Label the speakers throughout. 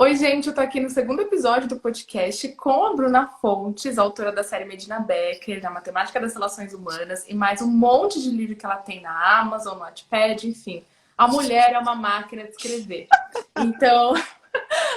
Speaker 1: Oi, gente, eu tô aqui no segundo episódio do podcast com a Bruna Fontes, autora da série Medina Becker, na Matemática das Relações Humanas, e mais um monte de livro que ela tem na Amazon, no Wattpad, enfim. A mulher é uma máquina de escrever. Então,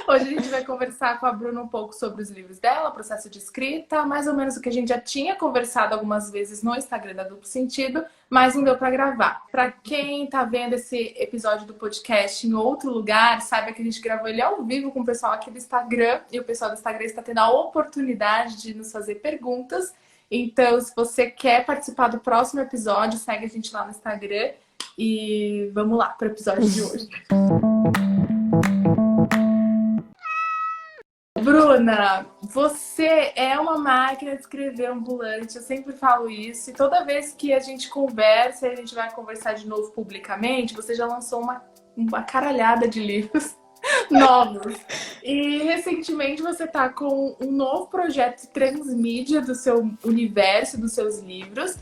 Speaker 1: hoje a gente vai conversar com a Bruna um pouco sobre os livros dela, processo de escrita, mais ou menos o que a gente já tinha conversado algumas vezes no Instagram da Duplo Sentido, mas não deu para gravar. Para quem tá vendo esse episódio do podcast em outro lugar, saiba que a gente gravou ele ao vivo com o pessoal aqui do Instagram, e o pessoal do Instagram está tendo a oportunidade de nos fazer perguntas. Então, se você quer participar do próximo episódio, segue a gente lá no Instagram e vamos lá para o episódio de hoje. Bruna, você é uma máquina de escrever ambulante, eu sempre falo isso, e toda vez que a gente conversa, e a gente vai conversar de novo publicamente, você já lançou uma caralhada de livros novos. E recentemente você está com um novo projeto transmídia do seu universo, dos seus livros.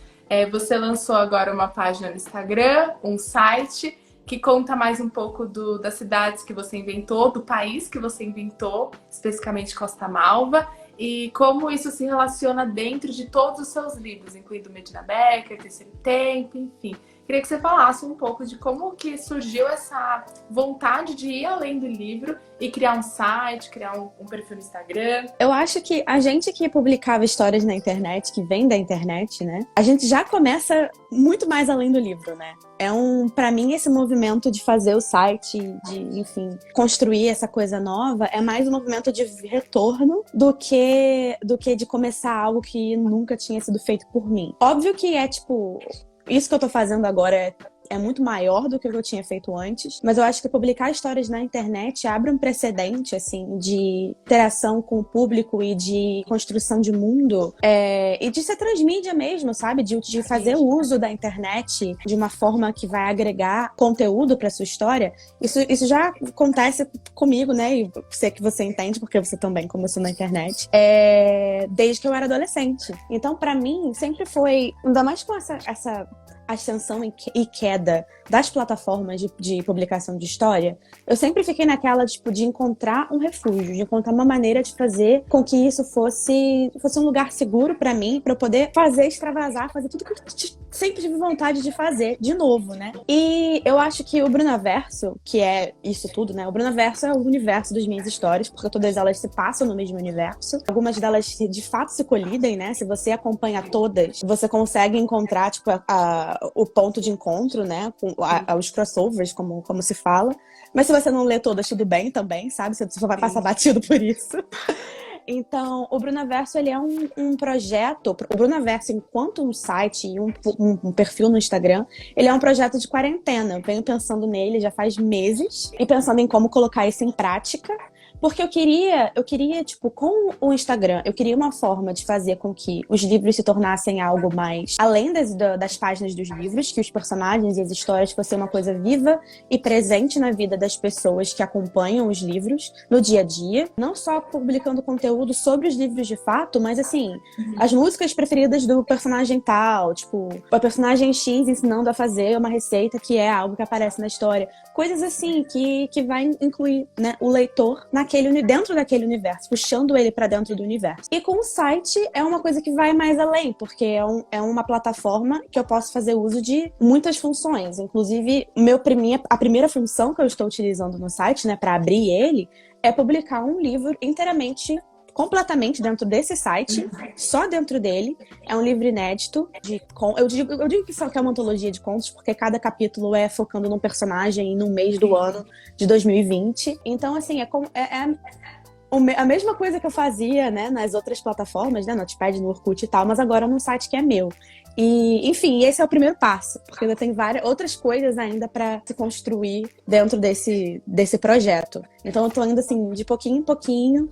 Speaker 1: Você lançou agora uma página no Instagram, um site que conta mais um pouco das cidades que você inventou, do país que você inventou, especificamente Costa Malva, e como isso se relaciona dentro de todos os seus livros, incluindo Medina Becker, Terceiro Tempo, enfim. Queria que você falasse um pouco de como que surgiu essa vontade de ir além do livro e criar um site, criar um perfil no Instagram.
Speaker 2: Eu acho que a gente que publicava histórias na internet, que vem da internet, né? A gente já começa muito mais além do livro, né? Pra mim, esse movimento de fazer o site, enfim, construir essa coisa nova, é mais um movimento de retorno do que de começar algo que nunca tinha sido feito por mim. Óbvio que isso que eu tô fazendo agora é muito maior do que eu tinha feito antes, mas eu acho que publicar histórias na internet abre um precedente, assim, de interação com o público e de construção de mundo, e de ser transmídia mesmo, sabe? De fazer uso da internet de uma forma que vai agregar conteúdo pra sua história. Isso já acontece comigo, né? E sei que você entende, porque você também começou na internet, desde que eu era adolescente. Então, pra mim, sempre foi, ainda mais com essa ascensão e queda das plataformas de publicação de história, eu sempre fiquei naquela, de encontrar um refúgio, de encontrar uma maneira de fazer com que isso fosse um lugar seguro pra mim, pra eu poder extravasar, fazer tudo que eu sempre tive vontade de fazer, de novo, né? E eu acho que o Brunaverso, que é isso tudo, né? O Brunaverso é o universo das minhas histórias, porque todas elas se passam no mesmo universo. Algumas delas, de fato, se colidem, né? Se você acompanha todas, você consegue encontrar, o ponto de encontro, né? Com os crossovers, como se fala. Mas se você não lê todas, tudo bem também, sabe? Você só vai passar batido por isso. Então, o Brunaverso, ele é um projeto. O Brunaverso, enquanto um site e um perfil no Instagram, ele é um projeto de quarentena. Eu venho pensando nele já faz meses e pensando em como colocar isso em prática. Porque eu queria, com o Instagram, eu queria uma forma de fazer com que os livros se tornassem algo mais além das páginas dos livros, que os personagens e as histórias fossem uma coisa viva e presente na vida das pessoas que acompanham os livros no dia a dia. Não só publicando conteúdo sobre os livros de fato, mas assim, as músicas preferidas do personagem tal, a personagem X ensinando a fazer uma receita que é algo que aparece na história. Coisas assim que vai incluir, né, o leitor dentro daquele universo, puxando ele pra dentro do universo. E com o site é uma coisa que vai mais além, porque é uma plataforma que eu posso fazer uso de muitas funções. Inclusive, a primeira função que eu estou utilizando no site, né, pra abrir ele, é publicar um livro completamente dentro desse site, só dentro dele. É um livro inédito. Eu digo que é uma antologia de contos, porque cada capítulo é focando num personagem e num mês do ano de 2020. Então, assim, a mesma coisa que eu fazia, né, nas outras plataformas, né, no Wattpad, no Orkut e tal, mas agora num site que é meu. E, enfim, esse é o primeiro passo, porque ainda tem várias outras coisas ainda para se construir dentro desse projeto. Então eu tô indo, assim, de pouquinho em pouquinho,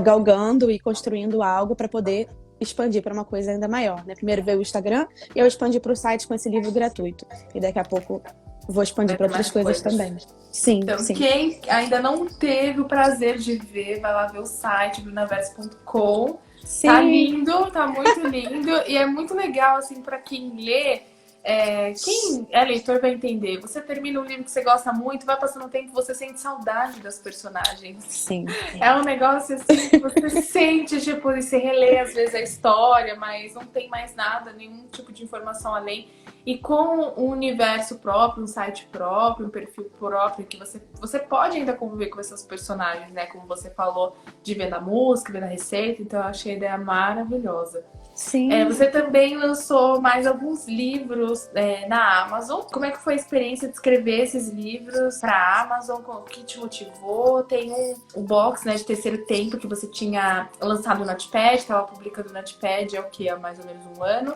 Speaker 2: galgando e construindo algo para poder expandir para uma coisa ainda maior, né? Primeiro veio o Instagram e eu expandi para o site com esse livro gratuito. E daqui a pouco vou expandir para outras coisas também. Sim,
Speaker 1: então,
Speaker 2: sim.
Speaker 1: Quem ainda não teve o prazer de ver, vai lá ver o site brunaverso.com.
Speaker 2: Sim.
Speaker 1: Tá lindo, tá muito lindo. E é muito legal, assim, para quem lê, Quem é leitor vai entender. Você termina um livro que você gosta muito, vai passando um tempo, você sente saudade das personagens.
Speaker 2: Sim.
Speaker 1: É um negócio assim que você sente, tipo, e você relê às vezes a história, mas não tem mais nada, nenhum tipo de informação além. E com um universo próprio, um site próprio, um perfil próprio, que você pode ainda conviver com esses personagens, né? Como você falou, de vendo a música, vendo a receita. Então eu achei a ideia maravilhosa.
Speaker 2: Sim.
Speaker 1: Você também lançou mais alguns livros na Amazon. Como é que foi a experiência de escrever esses livros para a Amazon? O que te motivou? Tem um box, né, de Terceiro Tempo que você tinha lançado no Notepad, estava publicando no Notepad há mais ou menos um ano.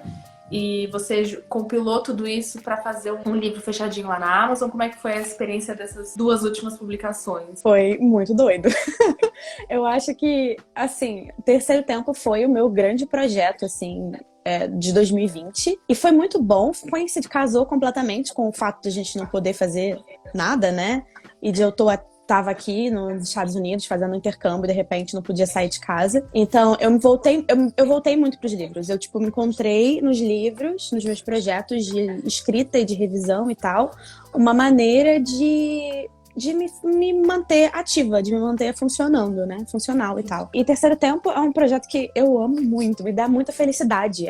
Speaker 1: E você compilou tudo isso para fazer um livro fechadinho lá na Amazon. Como é que foi a experiência dessas duas últimas publicações?
Speaker 2: Foi muito doido. Eu acho que, assim, Terceiro Tempo foi o meu grande projeto, assim, de 2020. E foi muito bom. Casou completamente com o fato de a gente não poder fazer nada, né? E de tava aqui nos Estados Unidos fazendo um intercâmbio e de repente não podia sair de casa. Então eu voltei muito pros livros. Eu me encontrei nos livros, nos meus projetos de escrita e de revisão e tal, uma maneira de me manter ativa, de me manter funcionando, né? Funcional e tal. E Terceiro Tempo é um projeto que eu amo muito, me dá muita felicidade.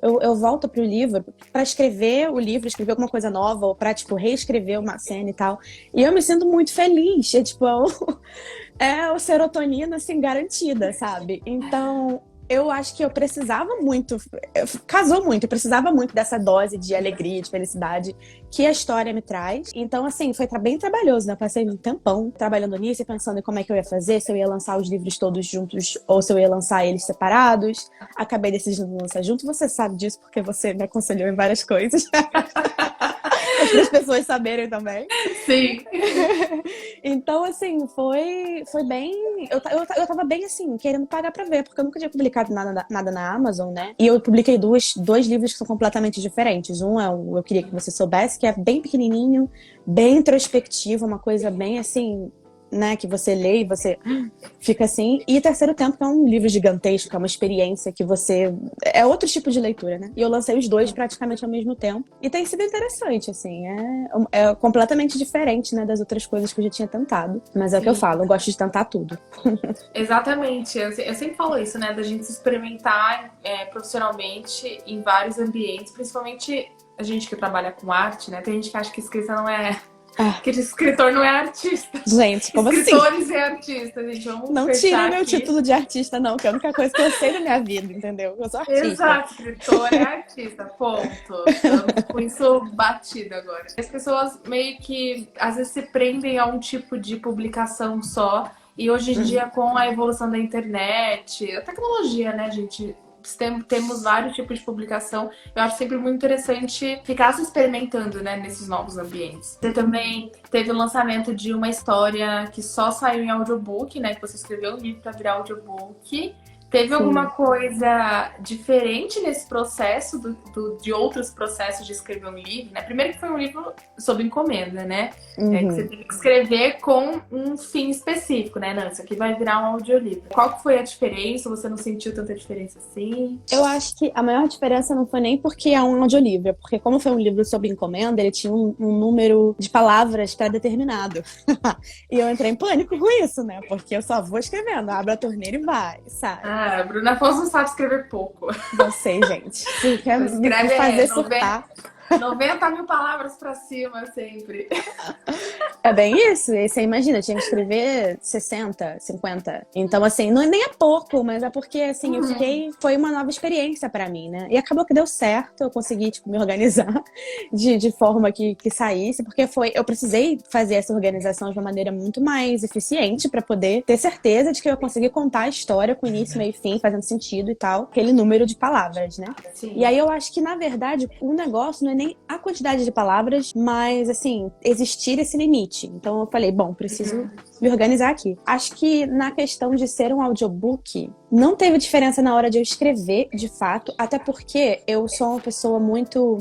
Speaker 2: Eu volto pro livro pra escrever o livro, escrever alguma coisa nova, ou pra, reescrever uma cena e tal. E eu me sinto muito feliz. É o serotonina, assim, garantida, sabe? Então, eu acho que eu precisava muito, casou muito, eu precisava muito dessa dose de alegria, de felicidade que a história me traz. Então, assim, foi bem trabalhoso, né? Eu passei um tempão trabalhando nisso e pensando em como é que eu ia fazer, se eu ia lançar os livros todos juntos ou se eu ia lançar eles separados. Acabei decidindo lançar junto. Você sabe disso porque você me aconselhou em várias coisas. Para as pessoas saberem também.
Speaker 1: Sim.
Speaker 2: Então, assim, foi bem... Eu tava bem, assim, querendo pagar pra ver, porque eu nunca tinha publicado nada na Amazon, né? E eu publiquei dois livros que são completamente diferentes. Um é o Eu Queria Que Você Soubesse, que é bem pequenininho, bem introspectivo, uma coisa bem, assim... né, que você lê e você fica assim. E Terceiro Tempo, que é um livro gigantesco, é uma experiência que você... É outro tipo de leitura, né? E eu lancei os dois praticamente ao mesmo tempo. E tem sido interessante, assim. É completamente diferente, né, das outras coisas que eu já tinha tentado. Mas é o que eu falo, eu gosto de tentar tudo.
Speaker 1: Exatamente. Eu sempre falo isso, né, da gente se experimentar profissionalmente em vários ambientes, principalmente a gente que trabalha com arte, né? Tem gente que acha que escrita não é... Que escritor não é artista.
Speaker 2: Gente, como
Speaker 1: Escritores
Speaker 2: assim?
Speaker 1: é artista, gente. Vamos
Speaker 2: não tira meu título de artista, não, que é a única coisa que eu sei da minha vida, entendeu? Eu sou artista.
Speaker 1: Exato, escritor é artista, ponto. Estamos com isso batido agora. As pessoas meio que, às vezes, se prendem a um tipo de publicação só. E hoje em dia, com a evolução da internet, a tecnologia, né, gente... Temos vários tipos de publicação. Eu acho sempre muito interessante ficar se experimentando, né, nesses novos ambientes. Você também teve o lançamento de uma história que só saiu em audiobook, né? Que você escreveu um livro para virar audiobook. Teve alguma coisa diferente nesse processo de outros processos de escrever um livro, né? Primeiro que foi um livro sob encomenda, né? Que você teve que escrever com um fim específico, né? Não, isso aqui vai virar um audiolivro. Qual que foi a diferença? Você não sentiu tanta diferença assim?
Speaker 2: Eu acho que a maior diferença não foi nem porque é um audiolivro, porque como foi um livro sob encomenda, ele tinha um número de palavras pré-determinado. E eu entrei em pânico com isso, né? Porque eu só vou escrevendo, abro a torneira e vai, sabe?
Speaker 1: A Bruna Afonso sabe escrever pouco.
Speaker 2: Não sei, gente. Se quer me fazer surtar.
Speaker 1: 90 mil palavras pra cima, sempre.
Speaker 2: É bem isso. E você imagina, eu tinha que escrever 60, 50. Então, assim, não, nem é pouco, mas é porque, assim, eu fiquei... Foi uma nova experiência pra mim, né? E acabou que deu certo. Eu consegui, me organizar de forma que saísse. Porque eu precisei fazer essa organização de uma maneira muito mais eficiente pra poder ter certeza de que eu ia conseguir contar a história com início, meio e fim, fazendo sentido e tal. Aquele número de palavras, né?
Speaker 1: Sim.
Speaker 2: E aí eu acho que, na verdade, o negócio não é nem a quantidade de palavras, mas, assim, existir esse limite. Então eu falei, bom, preciso me organizar aqui. Acho que na questão de ser um audiobook, não teve diferença na hora de eu escrever, de fato, até porque eu sou uma pessoa muito...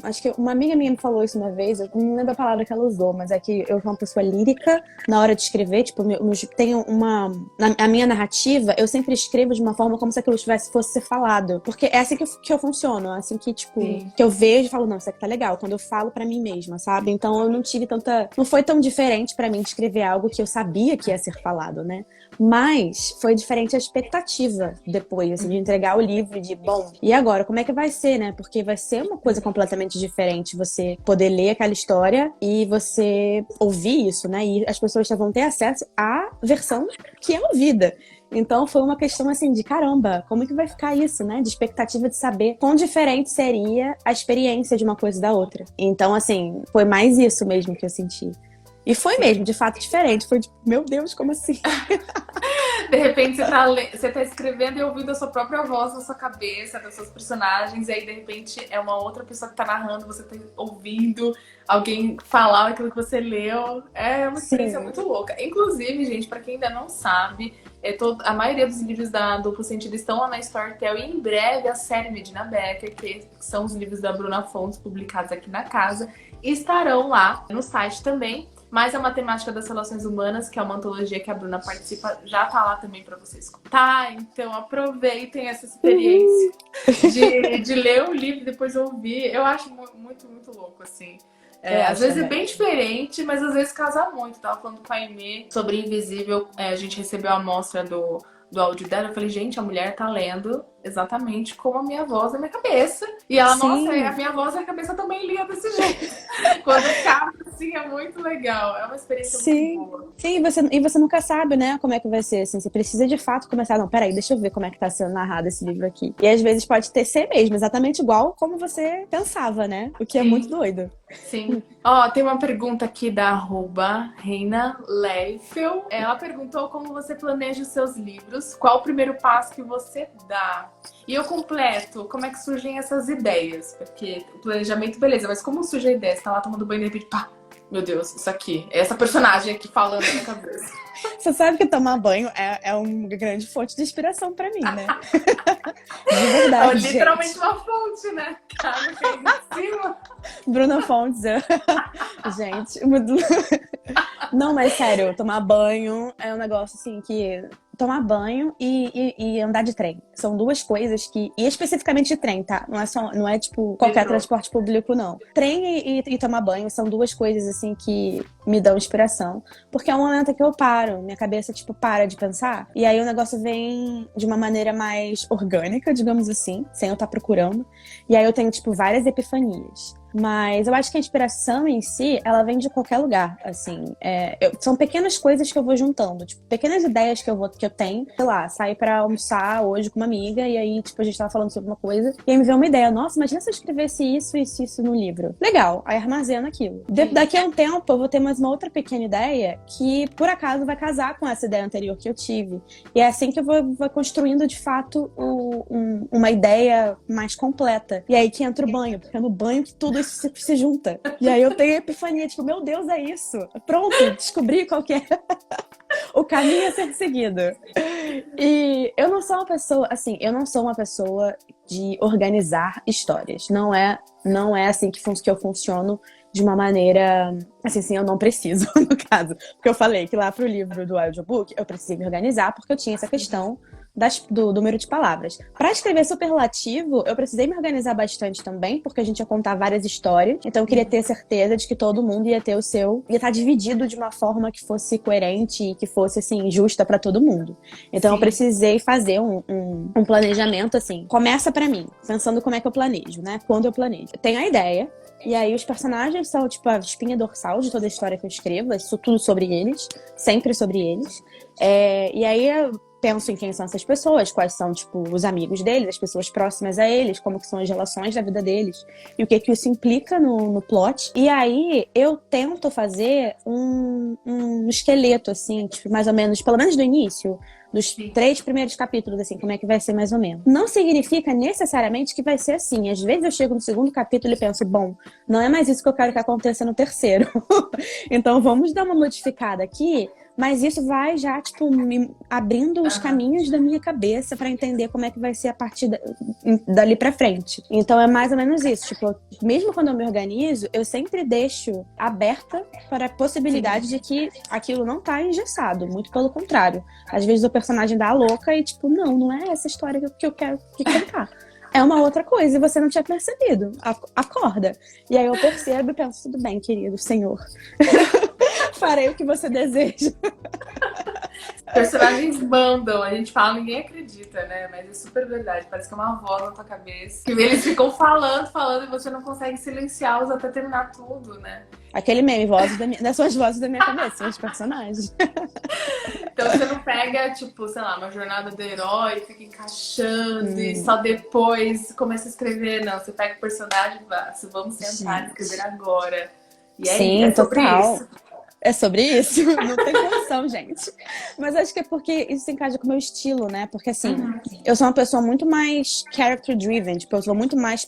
Speaker 2: acho que uma amiga minha me falou isso uma vez, eu não lembro a palavra que ela usou, mas é que eu sou uma pessoa lírica na hora de escrever, tipo, tenho a minha narrativa, eu sempre escrevo de uma forma como se aquilo fosse ser falado, porque é assim que eu funciono, é assim que, tipo, que eu vejo e falo, não, isso aqui tá legal, quando eu falo pra mim mesma, sabe? Então eu não tive não foi tão diferente pra mim de escrever algo que eu sabia que ia ser falado, né? Mas foi diferente a expectativa depois, assim, de entregar o livro, de, bom, e agora, como é que vai ser, né? Porque vai ser uma coisa completamente diferente você poder ler aquela história e você ouvir isso, né? E as pessoas só vão ter acesso à versão que é ouvida. Então foi uma questão assim de caramba, como é que vai ficar isso, né? De expectativa de saber quão diferente seria a experiência de uma coisa da outra. Então, assim, foi mais isso mesmo que eu senti. E foi mesmo, de fato, diferente. Foi tipo, meu Deus, como assim?
Speaker 1: De repente você tá escrevendo e ouvindo a sua própria voz na sua cabeça, dos seus personagens, e aí de repente é uma outra pessoa que tá narrando, você tá ouvindo alguém falar aquilo que você leu. É uma experiência muito louca. Inclusive, gente, pra quem ainda não sabe, a maioria dos livros da Duplo Sentido estão lá na Storytel, e em breve a série Medina Becker, que são os livros da Bruna Fontes publicados aqui na casa, estarão lá no site também. Mas a Matemática das Relações Humanas, que é uma antologia que a Bruna participa, já tá lá também para você escutar. Então aproveitem essa experiência de ler o livro e depois ouvir. Eu acho muito, muito louco, assim. Às vezes é bem diferente, mas às vezes casa muito. Tava falando com a Aimee sobre Invisível. A gente recebeu a amostra do áudio dela. Eu falei, gente, a mulher tá lendo exatamente como a minha voz na minha cabeça. E ela, nossa, a minha voz na cabeça também lia desse jeito. Quando capta, assim, é muito legal. É uma experiência muito boa.
Speaker 2: Sim, e você nunca sabe, né, como é que vai ser, assim. Você precisa, de fato, começar... Não, peraí, deixa eu ver como é que tá sendo narrado esse livro aqui. E, às vezes, pode ser mesmo, exatamente igual como você pensava, né? O que é muito doido.
Speaker 1: Sim. Tem uma pergunta aqui da @Reina Leifel. Ela perguntou como você planeja os seus livros, qual o primeiro passo que você dá. E eu completo, como é que surgem essas ideias? Porque o planejamento, beleza, mas como surge a ideia? Você tá lá tomando banho e de repente, pá, meu Deus, isso aqui, é essa personagem aqui falando na minha cabeça.
Speaker 2: Você sabe que tomar banho é uma grande fonte de inspiração pra mim, né? De verdade,
Speaker 1: literalmente uma fonte, né? Cara, que é em cima.
Speaker 2: Bruna Fontes. Gente, não, mas sério, tomar banho é um negócio assim que... Tomar banho e andar de trem. São duas coisas que... E especificamente de trem, tá? Não é tipo qualquer transporte público, não. Trem e tomar banho são duas coisas, assim, que me dão inspiração. Porque é um momento que eu paro. Minha cabeça, tipo, para de pensar. E aí o negócio vem de uma maneira mais orgânica, digamos assim. Sem eu estar procurando. E aí eu tenho, tipo, várias epifanias. Mas eu acho que a inspiração em si, ela vem de qualquer lugar, assim. São pequenas coisas que eu vou juntando, tipo, pequenas ideias que eu tenho. Sei lá, sair pra almoçar hoje com uma amiga e aí, tipo, a gente tava falando sobre uma coisa e aí me veio uma ideia. Nossa, imagina se eu escrevesse isso no livro. Legal, aí armazeno aquilo. Daqui a um tempo eu vou ter mais uma outra pequena ideia que, por acaso, vai casar com essa ideia anterior que eu tive. E é assim que eu vou construindo, de fato, uma ideia mais completa. E aí que entra o banho, porque é no banho que tudo isso se junta. E aí eu tenho a epifania, tipo, meu Deus, é isso. Pronto, descobri qual que é o caminho a ser seguido. E eu não sou uma pessoa, assim, de organizar histórias. Não é assim que eu funciono de uma maneira, assim, eu não preciso, no caso. Porque eu falei que lá pro livro do audiobook, eu precisei me organizar porque eu tinha essa questão do número de palavras. Para escrever superlativo, eu precisei me organizar bastante também, porque a gente ia contar várias histórias. Então eu queria ter certeza de que todo mundo ia ter ia estar dividido de uma forma que fosse coerente e que fosse, assim, justa para todo mundo. Então eu precisei fazer um planejamento, assim. Começa para mim, pensando como é que eu planejo, né? Quando eu planejo. Eu tenho a ideia. E aí os personagens são, tipo, a espinha dorsal de toda a história que eu escrevo. Isso tudo sobre eles. Sempre sobre eles. E aí eu penso em quem são essas pessoas, quais são, tipo, os amigos deles, as pessoas próximas a eles, como que são as relações da vida deles, e o que isso implica no plot. E aí eu tento fazer um esqueleto, assim, tipo, mais ou menos, pelo menos do início, dos 3 primeiros capítulos, assim, como é que vai ser mais ou menos. Não significa necessariamente que vai ser assim. Às vezes eu chego no 2º capítulo e penso, bom, não é mais isso que eu quero que aconteça no 3º. Então vamos dar uma modificada aqui, Mas isso vai já, tipo, me abrindo os caminhos da minha cabeça pra entender como é que vai ser a partir dali pra frente. Então é mais ou menos isso. Tipo, mesmo quando eu me organizo, eu sempre deixo aberta para a possibilidade de que aquilo não tá engessado. Muito pelo contrário. Às vezes o personagem dá a louca e, tipo, não é essa história que eu quero contar. É uma outra coisa e você não tinha percebido. Acorda. E aí eu percebo e penso, tudo bem, querido senhor. Farei o que você deseja.
Speaker 1: Personagens mandam, a gente fala, ninguém acredita, né? Mas é super verdade, parece que é uma voz na tua cabeça. Que eles ficam falando e você não consegue silenciá-los até terminar tudo, né?
Speaker 2: Aquele meme, das suas vozes da minha cabeça, são os personagens.
Speaker 1: Então você não pega, tipo, sei lá, uma jornada do herói, fica encaixando e só depois começa a escrever. Não, você pega o personagem e vamos sentar e escrever agora. E
Speaker 2: Sim,
Speaker 1: é sobre
Speaker 2: total.
Speaker 1: isso.
Speaker 2: É sobre isso? Não tem condição, gente. Mas acho que é porque isso se encaixa com o meu estilo, né? Porque, assim, eu sou uma pessoa muito mais character-driven. Tipo, eu sou muito mais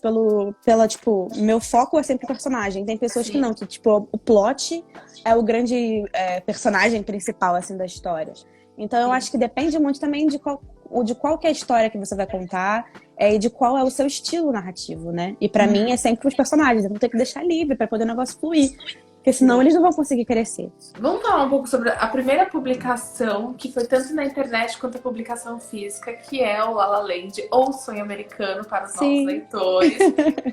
Speaker 2: tipo, meu foco é sempre o personagem. Tem pessoas que não, que, tipo, o plot é o grande personagem principal, assim, da história. Então, eu acho que depende muito também de qual que é a história que você vai contar e de qual é o seu estilo narrativo, né? E pra mim é sempre os personagens. Eu vou ter que deixar livre pra poder o negócio fluir. Porque senão eles não vão conseguir crescer.
Speaker 1: Vamos falar um pouco sobre a primeira publicação, que foi tanto na internet quanto a publicação física, que é o La La Land, ou Sonho Americano para os nossos leitores.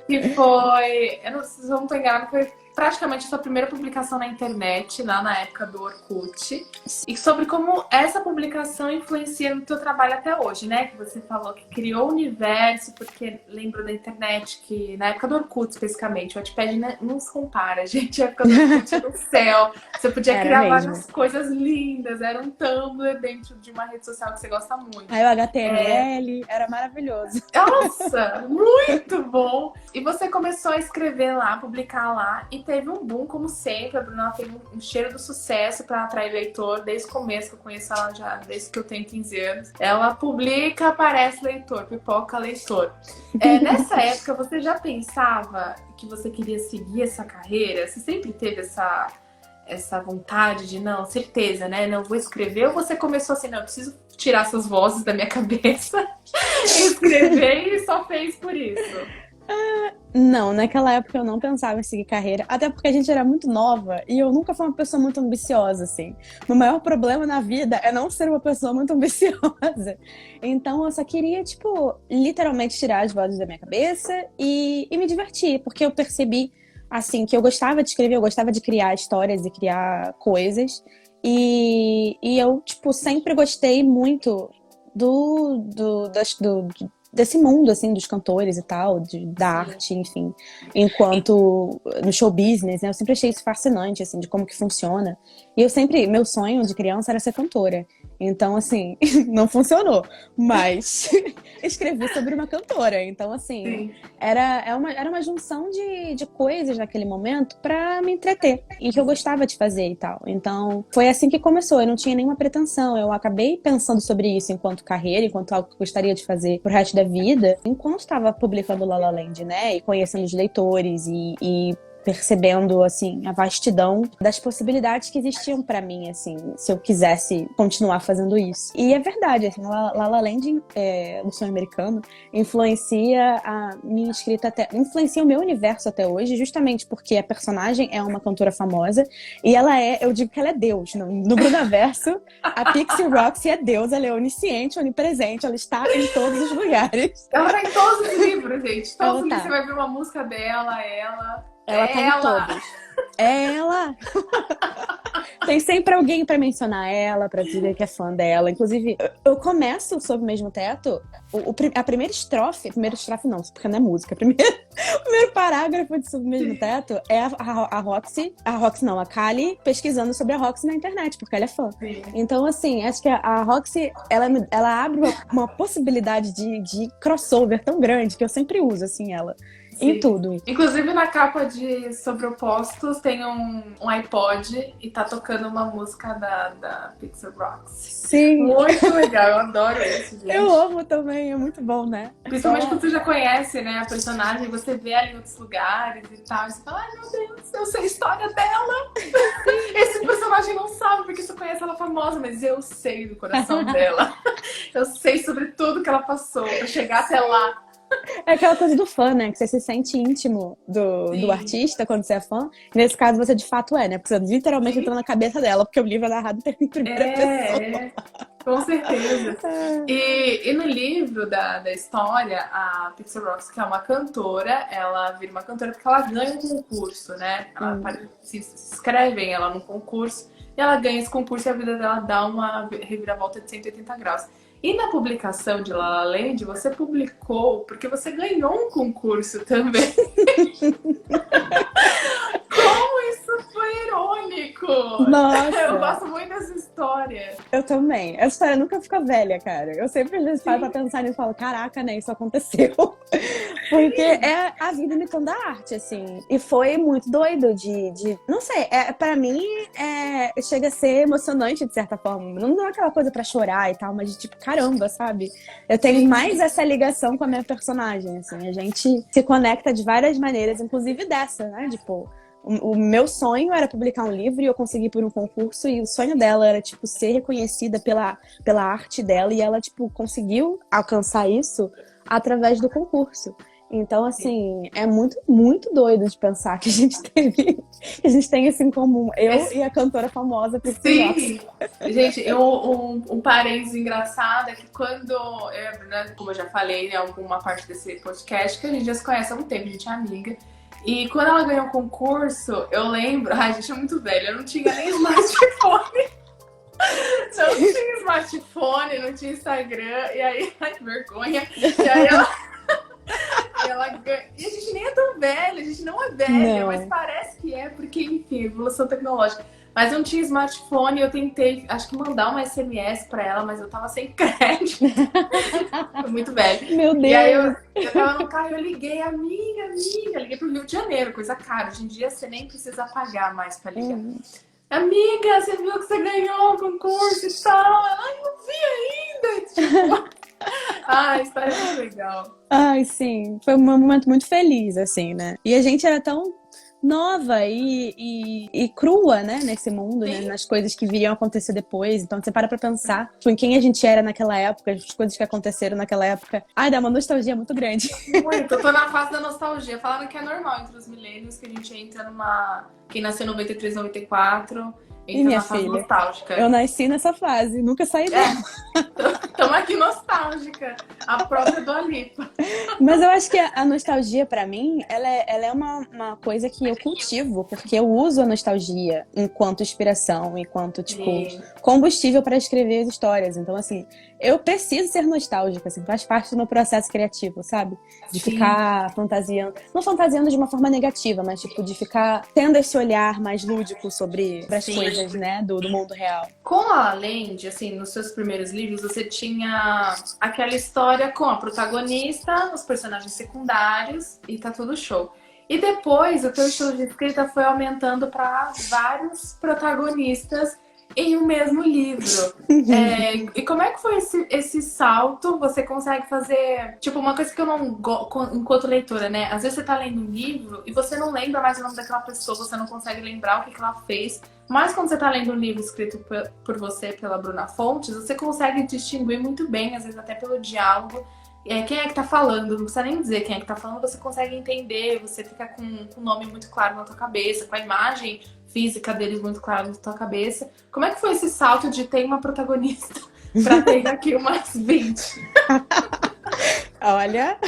Speaker 1: Que foi, eu não, se eu não estou enganada, foi praticamente a sua primeira publicação na internet, lá na época do Orkut. E sobre como essa publicação influencia no teu trabalho até hoje, né? Que você falou que criou o universo, porque lembro da internet que, na época do Orkut especificamente, o Wattpad não se compara, gente. A época do Orkut no céu. Você podia criar várias coisas lindas, era um Tumblr dentro de uma rede social que você gosta muito.
Speaker 2: Aí o HTML era maravilhoso.
Speaker 1: Nossa, muito bom! E você começou a escrever lá, publicar lá, e teve um boom, como sempre. A Bruna tem um cheiro do sucesso para atrair leitor desde o começo, que eu conheço ela já desde que eu tenho 15 anos. Ela publica, aparece leitor, pipoca leitor. Nessa época, você já pensava que você queria seguir essa carreira? Você sempre teve essa vontade de, não, certeza, né? Não vou escrever? Ou você começou assim, não, eu preciso tirar essas vozes da minha cabeça e escrever e só fez por isso?
Speaker 2: Não, naquela época eu não pensava em seguir carreira, até porque a gente era muito nova e eu nunca fui uma pessoa muito ambiciosa, assim. O maior problema na vida é não ser uma pessoa muito ambiciosa. Então eu só queria, tipo, literalmente tirar as vozes da minha cabeça e me divertir, porque eu percebi, assim, que eu gostava de escrever, eu gostava de criar histórias e criar coisas. E eu, tipo, sempre gostei muito desse mundo, assim, dos cantores e tal, da arte, enfim, enquanto no show business, né, eu sempre achei isso fascinante, assim, de como que funciona, e meu sonho de criança era ser cantora, então, assim, não funcionou, mas escrevi sobre uma cantora, então, assim, era uma junção de coisas naquele momento pra me entreter, e que eu gostava de fazer e tal, então, foi assim que começou, eu não tinha nenhuma pretensão, eu acabei pensando sobre isso enquanto carreira, enquanto algo que eu gostaria de fazer pro resto da vida, enquanto estava publicando La La Land, né, e conhecendo os leitores e percebendo, assim, a vastidão das possibilidades que existiam pra mim, assim, se eu quisesse continuar fazendo isso. E é verdade, assim, La La Land, o Sonho Americano, influencia a minha escrita influencia o meu universo até hoje, justamente porque a personagem é uma cantora famosa e eu digo que ela é Deus. No Brunaverso, a Pixie Roxy é Deus, ela é onisciente, onipresente, ela está em todos os lugares.
Speaker 1: Ela tá em todos os livros, gente. Todos os livros você vai ver uma música dela,
Speaker 2: ela tá em todos. É ela! Tem sempre alguém pra mencionar ela, pra dizer que é fã dela. Inclusive, eu começo Sob o Mesmo Teto, a primeira estrofe não, porque não é música. O primeiro parágrafo de Sob o Mesmo Teto é a Kali pesquisando sobre a Roxy na internet, porque ela é fã.
Speaker 1: Sim.
Speaker 2: Então, assim, acho que a Roxy, ela abre uma possibilidade de crossover tão grande que eu sempre uso, assim, ela. em tudo.
Speaker 1: Inclusive na capa de Sobre Opostos tem um iPod e tá tocando uma música da Pixar Rocks.
Speaker 2: Sim.
Speaker 1: Muito legal, eu adoro isso, gente.
Speaker 2: Eu amo também, é muito bom, né?
Speaker 1: Principalmente quando você já conhece, né, a personagem, você vê ela em outros lugares e tal, e você fala, ai meu Deus, eu sei a história dela. Esse personagem não sabe porque você conhece ela famosa, mas eu sei do coração dela. Eu sei sobre tudo que ela passou pra chegar até lá.
Speaker 2: É aquela coisa do fã, né? Que você se sente íntimo do artista quando você é fã. Nesse caso, você de fato é, né? Porque você literalmente entrou na cabeça dela, porque o livro é narrado em primeira pessoa.
Speaker 1: Com certeza. E no livro da história, a Pixar Rocks, que é uma cantora, ela vira uma cantora porque ela ganha um concurso, né? Ela se inscrevem ela num concurso e ela ganha esse concurso e a vida dela dá uma reviravolta de 180 graus. E na publicação de La La Land, você publicou porque você ganhou um concurso também. Como isso foi irônico!
Speaker 2: Nossa!
Speaker 1: Eu gosto muito dessa história.
Speaker 2: Eu também. Essa história nunca fica velha, cara. Eu sempre às vezes paro pra pensar nisso e falo, caraca, né? Isso aconteceu. Porque é a vida imitando a arte, assim. E foi muito doido de não sei, pra mim chega a ser emocionante de certa forma. Não é aquela coisa pra chorar e tal, mas de tipo, caramba, sabe? Eu tenho mais essa ligação com a minha personagem, assim. A gente se conecta de várias maneiras, inclusive dessa, né? Tipo, o meu sonho era publicar um livro e eu consegui por um concurso, e o sonho dela era, tipo, ser reconhecida pela arte dela, e ela, tipo, conseguiu alcançar isso através do concurso. Então, assim, é muito, muito doido de pensar que a gente tem isso em comum. Eu e a cantora famosa Priscila.
Speaker 1: Sim! Gente, um parênteses engraçado é que quando, né, como eu já falei em alguma parte desse podcast, que a gente já se conhece há um tempo, a gente é amiga. E quando ela ganhou o concurso, eu lembro... Ai, a gente é muito velha, eu não tinha nem smartphone. Não tinha smartphone, não tinha Instagram. E aí... Ai, que vergonha. E aí ela ganha... E a gente nem é tão velha, a gente não é velha, não. Mas parece que é, porque, enfim, evolução tecnológica. Mas eu não tinha smartphone, eu tentei, acho que mandar uma SMS pra ela, mas eu tava sem crédito. Foi muito velho.
Speaker 2: Meu Deus!
Speaker 1: E aí eu tava no carro e eu liguei, amiga, liguei pro Rio de Janeiro, coisa cara. Hoje em dia você nem precisa pagar mais pra ligar. Amiga, você viu que você ganhou o concurso e tal? Ai, não vi ainda! Tipo... Ah, a história é muito legal.
Speaker 2: Ai, sim. Foi um momento muito feliz, assim, né? E a gente era tão nova e crua, né? Nesse mundo, né? Nas coisas que viriam acontecer depois. Então você para pra pensar em quem a gente era naquela época, as coisas que aconteceram naquela época. Ai, dá uma nostalgia muito grande.
Speaker 1: Muito, eu tô na fase da nostalgia. Falaram que é normal entre os milênios, que a gente entra numa... Quem nasceu em 93, 94...
Speaker 2: E minha filha,
Speaker 1: nostálgica.
Speaker 2: Eu nasci nessa fase, nunca saí dela.
Speaker 1: Estamos aqui nostálgica, a própria Dua Lipa.
Speaker 2: Mas eu acho que a nostalgia, pra mim, ela é uma coisa que eu cultivo, porque eu uso a nostalgia enquanto inspiração, enquanto, tipo, combustível para escrever as histórias. Então, assim, eu preciso ser nostálgica, assim, faz parte do meu processo criativo, sabe? De ficar fantasiando, não fantasiando de uma forma negativa, mas, tipo, de ficar tendo esse olhar mais lúdico sobre as coisas, né, do mundo real.
Speaker 1: Com a La Land, assim, nos seus primeiros livros, você tinha aquela história com a protagonista, os personagens secundários, e tá tudo show. E depois, o teu estilo de escrita foi aumentando para vários protagonistas em um mesmo livro. E como é que foi esse salto? Você consegue fazer... Tipo, uma coisa que eu não gosto enquanto leitora, né? Às vezes você tá lendo um livro e você não lembra mais o nome daquela pessoa, você não consegue lembrar o que ela fez. Mas quando você tá lendo um livro escrito por você, pela Bruna Fontes, você consegue distinguir muito bem, às vezes até pelo diálogo, quem é que tá falando. Não precisa nem dizer quem é que tá falando, você consegue entender, você fica com o nome muito claro na tua cabeça, com a imagem física deles muito clara na tua cabeça. Como é que foi esse salto de ter uma protagonista pra ter aqui umas 20?
Speaker 2: Olha,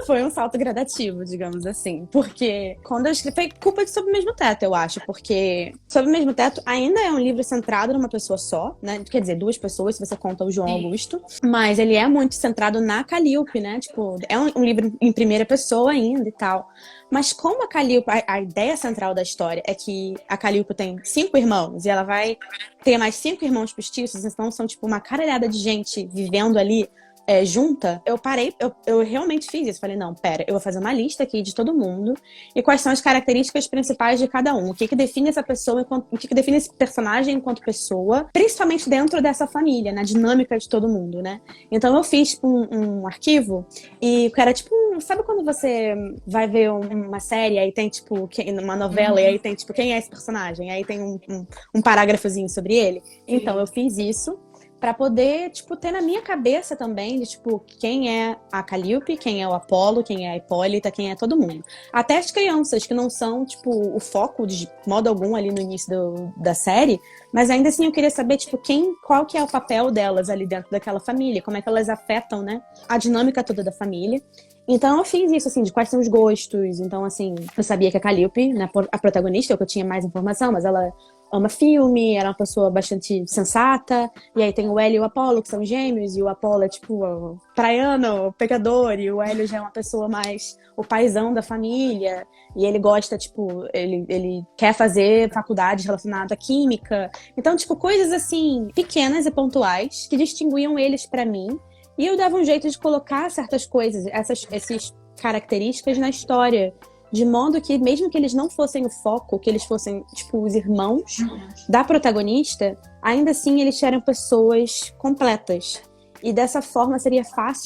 Speaker 2: foi um salto gradativo, digamos assim. Porque quando eu escrevi, foi culpa de Sob o Mesmo Teto, eu acho. Porque Sob o Mesmo Teto ainda é um livro centrado numa pessoa só, né? Quer dizer, duas pessoas, se você conta o João Augusto. Mas ele é muito centrado na Calliope, né? Tipo, é um livro em primeira pessoa ainda e tal. Mas como a Calliope, a ideia central da história é que a Calliope tem 5 irmãos e ela vai ter mais 5 irmãos postiços, então são tipo uma caralhada de gente vivendo ali junta, eu parei, eu realmente fiz isso. Falei, não, pera, eu vou fazer uma lista aqui de todo mundo e quais são as características principais de cada um. O que define essa pessoa, o que define esse personagem enquanto pessoa, principalmente dentro dessa família, na dinâmica de todo mundo, né? Então eu fiz tipo, um arquivo e que era tipo, sabe quando você vai ver uma série, aí tem tipo, uma novela, e aí tem tipo, quem é esse personagem? Aí tem um parágrafozinho sobre ele. Então eu fiz isso pra poder, tipo, ter na minha cabeça também de, tipo, quem é a Calliope, quem é o Apolo, quem é a Hipólita, quem é todo mundo. Até as crianças, que não são, tipo, o foco de modo algum ali no início da série, mas ainda assim eu queria saber, tipo, qual que é o papel delas ali dentro daquela família, como é que elas afetam, né, a dinâmica toda da família. Então eu fiz isso, assim, de quais são os gostos. Então, assim, eu sabia que a Calliope, né, a protagonista, que eu tinha mais informação, mas ela ama filme, era uma pessoa bastante sensata. E aí tem o Hélio e o Apolo, que são gêmeos, e o Apolo é tipo o praiano, o pecador, e o Hélio já é uma pessoa mais o paizão da família. E ele gosta, tipo, ele quer fazer faculdade relacionada à química. Então, tipo, coisas assim, pequenas e pontuais, que distinguiam eles pra mim. E eu dava um jeito de colocar certas coisas, essas características na história. De modo que, mesmo que eles não fossem o foco, que eles fossem, tipo, os irmãos da protagonista, ainda assim eles eram pessoas completas. E dessa forma seria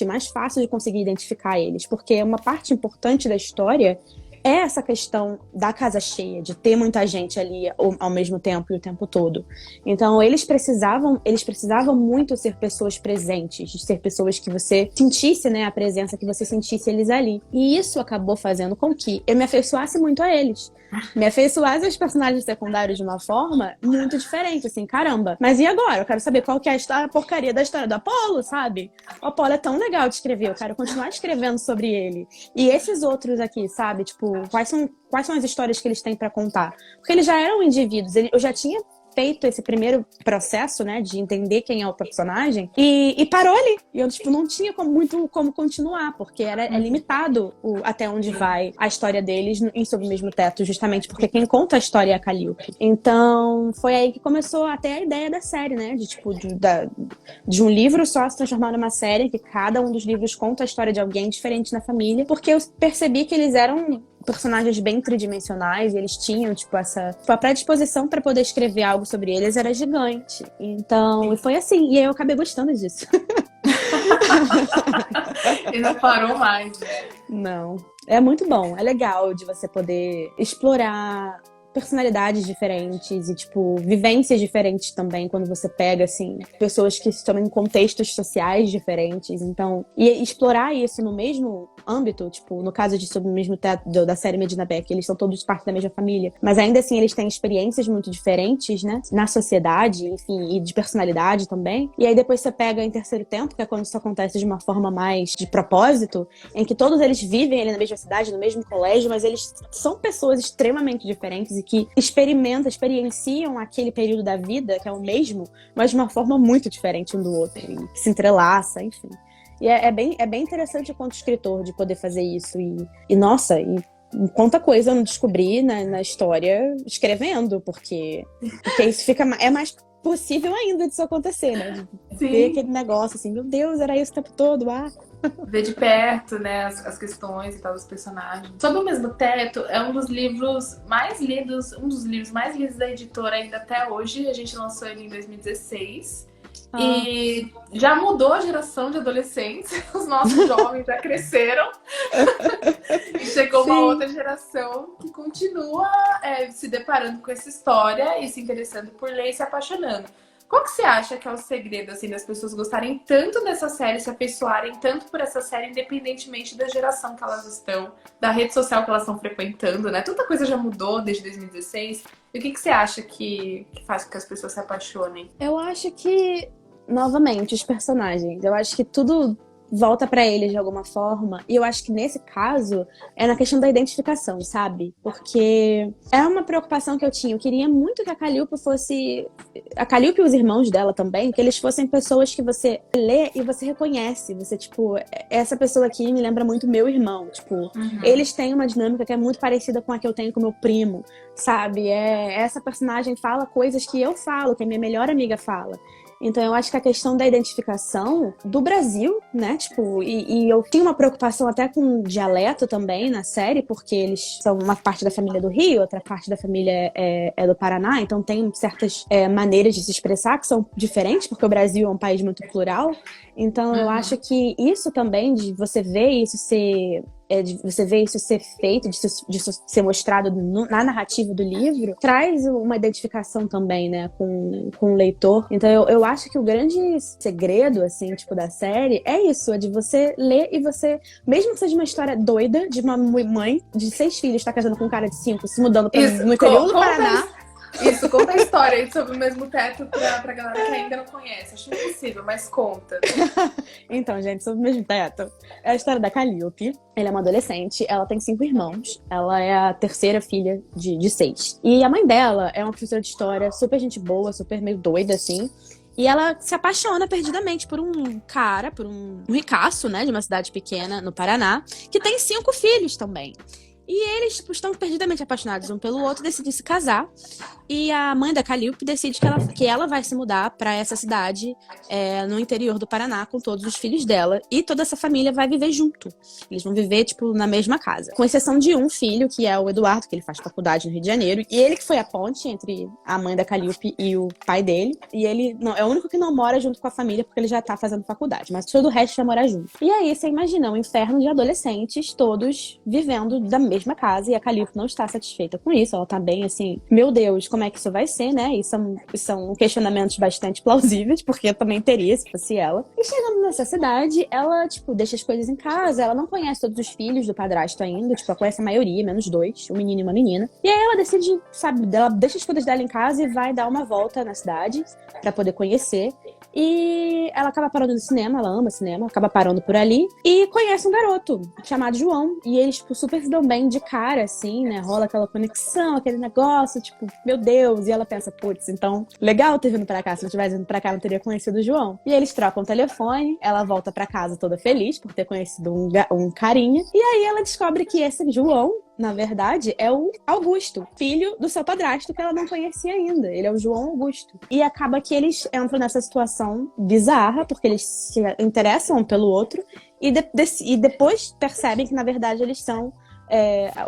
Speaker 2: mais fácil de conseguir identificar eles. Porque uma parte importante da história é essa questão da casa cheia, de ter muita gente ali ao mesmo tempo e o tempo todo. Então, eles precisavam muito ser pessoas presentes, de ser pessoas que você sentisse, né, a presença, que você sentisse eles ali. E isso acabou fazendo com que eu me afeiçoasse muito a eles. Me afeiçoasse aos personagens secundários de uma forma muito diferente, assim, caramba. Mas e agora? Eu quero saber qual que é a porcaria da história do Apolo, sabe? O Apolo é tão legal de escrever, eu quero continuar escrevendo sobre ele. E esses outros aqui, sabe? Tipo, quais são as histórias que eles têm pra contar? Porque eles já eram indivíduos, eu já tinha feito esse primeiro processo, né, de entender quem é o personagem, e parou ali. E eu, tipo, não tinha muito como continuar, porque é limitado até onde vai a história deles em Sob o Mesmo Teto, justamente porque quem conta a história é a Calliope. Então, foi aí que começou até a ideia da série, né, de, tipo, de um livro só se transformar numa série, que cada um dos livros conta a história de alguém diferente na família, porque eu percebi que eles eram personagens bem tridimensionais, e eles tinham, tipo, a predisposição para poder escrever algo sobre eles era gigante. Então, e foi assim, e aí eu acabei gostando disso.
Speaker 1: E não parou mais, né?
Speaker 2: Não. É muito bom, é legal de você poder explorar personalidades diferentes e, tipo, vivências diferentes também, quando você pega, assim, pessoas que estão em contextos sociais diferentes. Então, e explorar isso no mesmo âmbito, tipo, no caso de Sob o Mesmo Teto da série Medina Beck, eles são todos parte da mesma família, mas ainda assim eles têm experiências muito diferentes, né, na sociedade, enfim, e de personalidade também. E aí depois você pega em Terceiro Tempo, que é quando isso acontece de uma forma mais de propósito, em que todos eles vivem ali na mesma cidade, no mesmo colégio, mas eles são pessoas extremamente diferentes e que experienciam aquele período da vida, que é o mesmo, mas de uma forma muito diferente um do outro, e que se entrelaça, enfim. E é bem interessante enquanto escritor de poder fazer isso. Nossa, quanta coisa eu não descobri na história escrevendo, porque isso é mais possível ainda disso acontecer, né? De ver aquele negócio assim, meu Deus, era isso o tempo todo,
Speaker 1: Ver de perto, né, as questões e tal dos personagens. Sob o Mesmo Teto é um dos livros mais lidos da editora ainda até hoje. A gente lançou ele em 2016. E já mudou a geração de adolescentes. Os nossos jovens já cresceram. E chegou uma outra geração que continua se deparando com essa história e se interessando por ler e se apaixonando. Qual que você acha que é o segredo, assim, das pessoas gostarem tanto dessa série, se afeiçoarem tanto por essa série, independentemente da geração que elas estão, da rede social que elas estão frequentando, né? Tanta coisa já mudou desde 2016. E o que você acha que faz com que as pessoas se apaixonem?
Speaker 2: Eu acho que, novamente, os personagens. Eu acho que tudo volta pra eles de alguma forma. E eu acho que nesse caso é na questão da identificação, sabe? Porque é uma preocupação que eu tinha. Eu queria muito que a Calliope fosse... A Calliope e os irmãos dela também, que eles fossem pessoas que você lê e você reconhece. Você, tipo, essa pessoa aqui me lembra muito meu irmão. Tipo, eles têm uma dinâmica que é muito parecida com a que eu tenho com meu primo, sabe? Essa personagem fala coisas que eu falo, que a minha melhor amiga fala. Então eu acho que a questão da identificação do Brasil, né, tipo, e eu tenho uma preocupação até com o dialeto também na série, porque eles são uma parte da família do Rio, outra parte da família é do Paraná, então tem certas maneiras de se expressar que são diferentes, porque o Brasil é um país muito plural. Então eu acho que isso também, de você ver isso ser feito, disso ser mostrado na narrativa do livro, traz uma identificação também, né, com o leitor. Então eu acho que o grande segredo, assim, tipo, da série é isso, é de você ler e você, mesmo que seja uma história doida de uma mãe de 6 filhos, tá casando com um cara de 5, se mudando no interior do Paraná.
Speaker 1: Isso, conta a história aí sobre o mesmo teto pra galera que ainda não conhece. Acho impossível, mas conta.
Speaker 2: Então, gente, sobre o mesmo teto, é a história da Calliope. Ela é uma adolescente, ela tem 5 irmãos. Ela é a terceira filha de 6. E a mãe dela é uma professora de história, super gente boa, super meio doida, assim. E ela se apaixona perdidamente por um cara, por um ricaço, né, de uma cidade pequena no Paraná, que tem 5 filhos também. E eles, tipo, estão perdidamente apaixonados um pelo outro, decidem se casar. E a mãe da Calliope decide que ela vai se mudar para essa cidade no interior do Paraná com todos os filhos dela. E toda essa família vai viver junto. Eles vão viver, tipo, na mesma casa. Com exceção de um filho, que é o Eduardo, que ele faz faculdade no Rio de Janeiro. E ele que foi a ponte entre a mãe da Calliope e o pai dele. E ele é o único que não mora junto com a família, porque ele já tá fazendo faculdade. Mas todo o resto vai morar junto. E aí, você imagina um inferno de adolescentes, todos vivendo da mesma casa, e a Calliope não está satisfeita com isso, ela tá bem assim, meu Deus, como é que isso vai ser, né? E são questionamentos bastante plausíveis, porque eu também teria, se fosse ela. E chegando nessa cidade, ela, tipo, deixa as coisas em casa, ela não conhece todos os filhos do padrasto ainda, tipo, ela conhece a maioria, menos 2, um menino e uma menina. E aí ela decide, sabe, ela deixa as coisas dela em casa e vai dar uma volta na cidade pra poder conhecer. E ela acaba parando no cinema, ela ama cinema, acaba parando por ali e conhece um garoto chamado João. E eles, tipo, super se dão bem de cara, assim, né? Rola aquela conexão, aquele negócio, tipo, meu Deus. E ela pensa, putz, então, legal ter vindo pra cá. Se não tivesse vindo pra cá, não teria conhecido o João. E eles trocam o telefone, ela volta pra casa toda feliz por ter conhecido um carinha. E aí ela descobre que esse João, na verdade, é o Augusto, filho do seu padrasto, que ela não conhecia ainda. Ele é o João Augusto. E acaba que eles entram nessa situação bizarra, porque eles se interessam um pelo outro, e depois percebem que, na verdade, eles são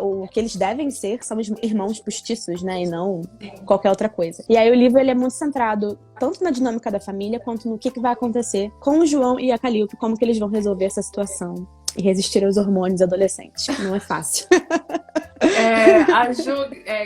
Speaker 2: o que eles devem ser, são os irmãos postiços, né, e não qualquer outra coisa. E aí o livro, ele é muito centrado tanto na dinâmica da família, quanto no que vai acontecer com o João e a Calliope, como que eles vão resolver essa situação e resistir aos hormônios adolescentes. Não é fácil.
Speaker 1: A Ju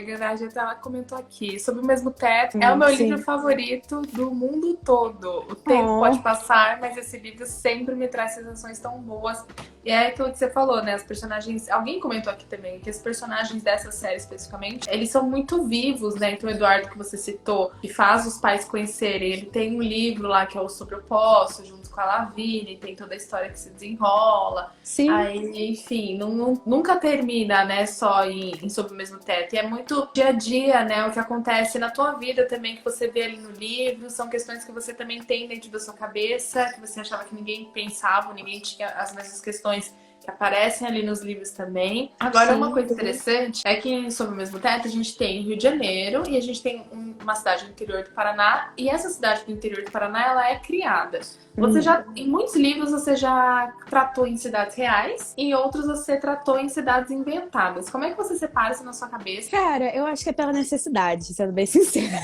Speaker 1: Granage, ela comentou aqui sobre o mesmo teto. É o meu livro favorito do mundo todo. O tempo pode passar, mas esse livro sempre me traz sensações tão boas. E é aquilo que você falou, né? Os personagens... Alguém comentou aqui também que os personagens dessa série, especificamente, eles são muito vivos, né? Então, o Eduardo, que você citou, que faz os pais conhecerem, ele tem um livro lá que é o Sobre o Poço, junto com a Lavínia, tem toda a história que se desenrola.
Speaker 2: Sim.
Speaker 1: Aí, enfim, nunca termina, né? Só em Sob o Mesmo Teto. E é muito dia a dia, né? O que acontece na tua vida também, que você vê ali no livro. São questões que você também tem dentro da sua cabeça, que você achava que ninguém pensava, ninguém tinha as mesmas questões que aparecem ali nos livros também. Agora, uma coisa interessante é que em Sob o Mesmo Teto a gente tem Rio de Janeiro e a gente tem uma cidade do interior do Paraná, e essa cidade do interior do Paraná, ela é criada. Você já, em muitos livros, você já tratou em cidades reais, e em outros você tratou em cidades inventadas. Como é que você separa isso na sua cabeça?
Speaker 2: Cara, eu acho que é pela necessidade, sendo bem sincera.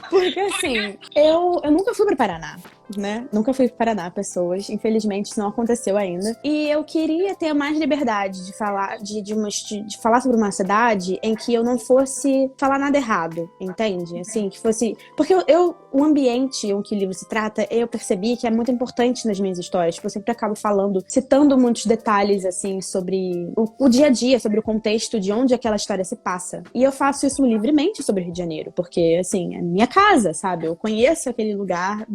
Speaker 2: Porque, assim, eu nunca fui pro Paraná, né? Nunca fui pro Paraná, pessoas. Infelizmente, isso não aconteceu ainda. E eu queria ter mais liberdade de falar, de falar sobre uma cidade em que eu não fosse falar nada errado, entende? Assim, que fosse... Porque o ambiente em que o livro se trata, eu percebi que é muito importante nas minhas histórias. Tipo, eu sempre acabo citando muitos detalhes, assim, sobre o dia a dia, sobre o contexto de onde aquela história se passa. E eu faço isso livremente sobre o Rio de Janeiro, porque, assim, é minha casa, sabe? Eu conheço aquele lugar,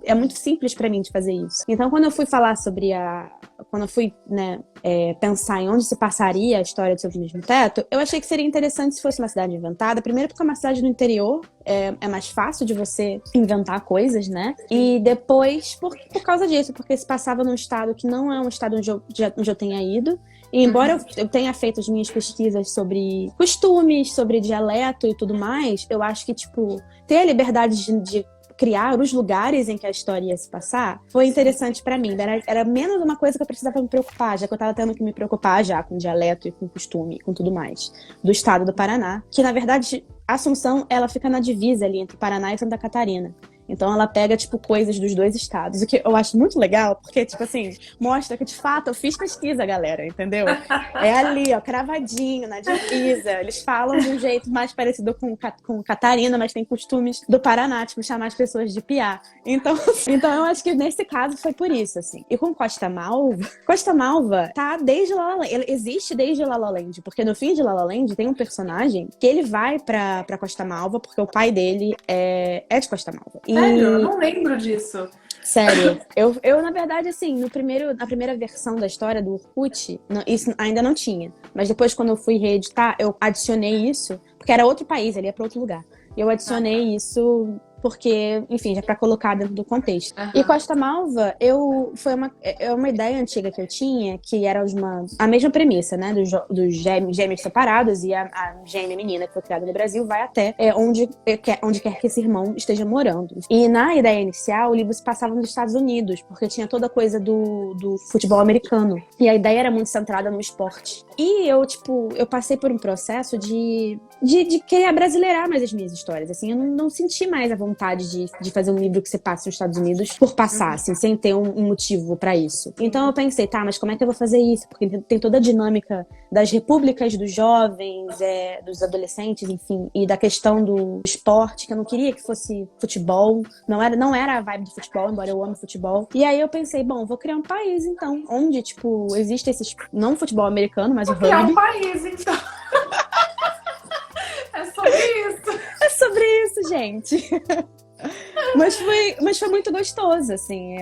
Speaker 2: é muito simples pra mim de fazer isso. Então, quando eu fui falar sobre quando eu fui, né, pensar em onde se passaria a história do Sob o Mesmo Teto, eu achei que seria interessante se fosse uma cidade inventada. Primeiro porque é uma cidade no interior, é mais fácil de você inventar coisas, né? E depois, por causa disso, porque se passava num estado que não é um estado onde eu tenha ido. E embora eu tenha feito as minhas pesquisas sobre costumes, sobre dialeto e tudo mais, eu acho que, tipo, ter a liberdade de criar os lugares em que a história ia se passar, foi interessante pra mim. Era menos uma coisa que eu precisava me preocupar, já que eu tava tendo que me preocupar já com dialeto e com costume, com tudo mais, do estado do Paraná. Que, na verdade, Assunção, ela fica na divisa ali entre Paraná e Santa Catarina. Então ela pega, tipo, coisas dos dois estados. O que eu acho muito legal, porque, tipo assim, mostra que, de fato, eu fiz pesquisa, galera, entendeu? É ali, ó, cravadinho, na divisa. Eles falam de um jeito mais parecido com Catarina, mas tem costumes do Paraná, tipo, chamar as pessoas de piá. Então eu acho que nesse caso foi por isso, assim. E com Costa Malva tá desde La La Land. Ele existe desde La La Land, porque no fim de La La Land tem um personagem que ele vai pra Costa Malva, porque o pai dele é de Costa Malva.
Speaker 1: Sério? Eu não lembro disso.
Speaker 2: Sério, eu na verdade, assim, na primeira versão da história do Orkut, isso ainda não tinha. Mas depois, quando eu fui reeditar, eu adicionei isso, porque era outro país, ele ia pra outro lugar. E eu adicionei isso porque, enfim, já pra colocar dentro do contexto. E Costa Malva, foi uma ideia antiga que eu tinha, que era a mesma premissa, né? Dos gêmeos separados, e a gêmea menina que foi criada no Brasil vai até onde quer que esse irmão esteja morando. E na ideia inicial, o livro se passava nos Estados Unidos, porque tinha toda a coisa do futebol americano. E a ideia era muito centrada no esporte. E eu passei por um processo de querer abrasileirar mais as minhas histórias, assim, eu não senti mais a vontade de fazer um livro que se passe nos Estados Unidos por passar, assim, sem ter um motivo pra isso. Então eu pensei, tá, mas como é que eu vou fazer isso? Porque tem toda a dinâmica das repúblicas dos jovens, dos adolescentes, enfim, e da questão do esporte, que eu não queria que fosse futebol, não era a vibe do futebol, embora eu ame futebol. E aí eu pensei, bom, vou criar um país, então, onde, tipo, existe não futebol americano, mas o rugby.
Speaker 1: Criar um país, então. É sobre isso.
Speaker 2: É sobre isso, gente. Mas foi muito gostoso, assim.